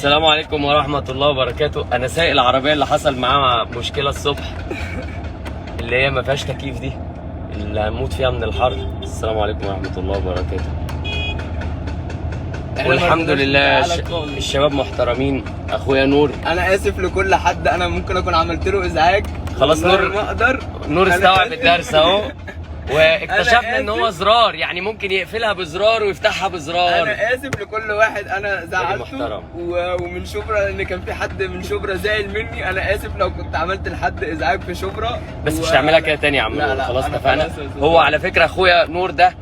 السلام عليكم ورحمة الله وبركاته. أنا سايق العربية اللي حصل معاها مشكلة الصبح، اللي هي ما فيهاش تكييف دي، اللي هنموت فيها من الحر. السلام عليكم ورحمة الله وبركاته. والحمد لله الشباب محترمين. أخويا نور، أنا آسف لكل حد أنا ممكن أكون عملت له إزعاج. خلاص والله نور ما أقدر. نور استوعب الدرس أهو، واكتشفنا ان هو زرار، يعني ممكن يقفلها بزرار ويفتحها بزرار. انا اسف لكل واحد انا زعلته محترم. ومن شبرا، لان كان في حد من شبرا زعل مني. انا اسف لو كنت عملت لحد ازعاج في شبرا، بس مش هعملها كده تاني يا عم نور. خلاص اتفقنا. هو على فكره اخويا نور ده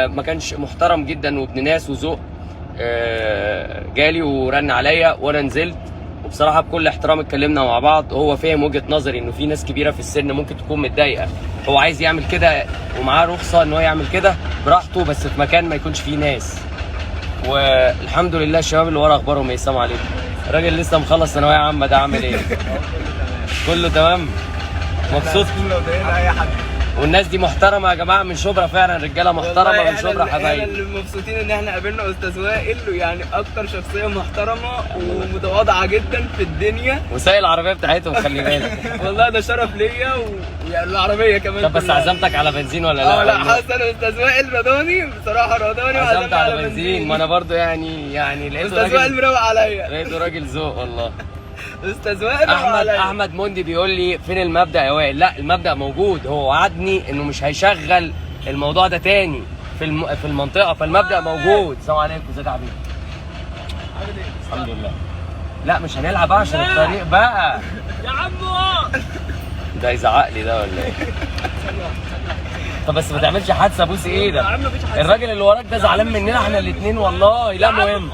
ما كانش محترم جدا وابن ناس وذوق. جالي ورن عليا وانا نزلت، وبصراحه بكل احترام اتكلمنا مع بعض. هو فاهم وجهه نظري انه في ناس كبيره في السن ممكن تكون متضايقه، هو عايز يعمل كده ومعاه رخصه ان هو يعمل كده براحته، بس في مكان ما يكونش فيه ناس. والحمد لله الشباب اللي ورا اخبارهم ايه؟ السلام عليكم. الراجل لسه مخلص ثانويه عامه ده عامل ايه؟ كله تمام؟ مبسوط؟ والناس دي محترمه يا جماعه من شبرا، فعلا رجاله محترمه من شبرا حبايبي. احنا اللي مبسوطين ان احنا قابلنا استاذ وائل، يعني اكتر شخصيه محترمه ومتواضعه جدا في الدنيا، وسايق العربيه بتاعتهم خلي بالك. والله ده شرف ليا ويعني العربيه كمان. طب بس عزمتك على بنزين ولا لا؟ لا حسن استاذ وائل رضاني بصراحه، رضاني عزمت على بنزين. ما انا برضو يعني لقيته استاذ وائل مروق عليا، لقيته راجل ذوق والله. استاذ وائل احمد موندي بيقول لي فين المبدأ يا وائل؟ لا المبدأ موجود، هو وعدني انه مش هيشغل الموضوع ده تاني في المنطقة، فالمبدأ موجود. السلام عليكم. ازيك يا حبيبي؟ الحمد لله. لا مش هنلعب بقى عشان الطريق بقى يا عم. ده يزعق لي ده ولا ايه؟ طب بس ما تعملش حادثه، ابوس ايدك. الراجل اللي وراك ده زعلان مننا احنا الاثنين والله. لا مهم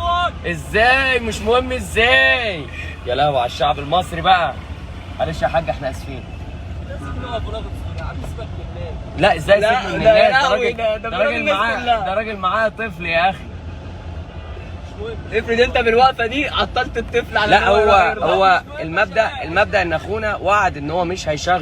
ازاي، مش مهم ازاي. يا لهوي على الشعب المصري بقى. معلش يا حاج احنا اسفين. لا ازاي سيبني من الناس؟ ده راجل معاه طفل يا اخي. افرض انت بالوقفه دي عطلت الطفل على لا هو المبدأ ان اخونا وعد ان هو مش هيشغل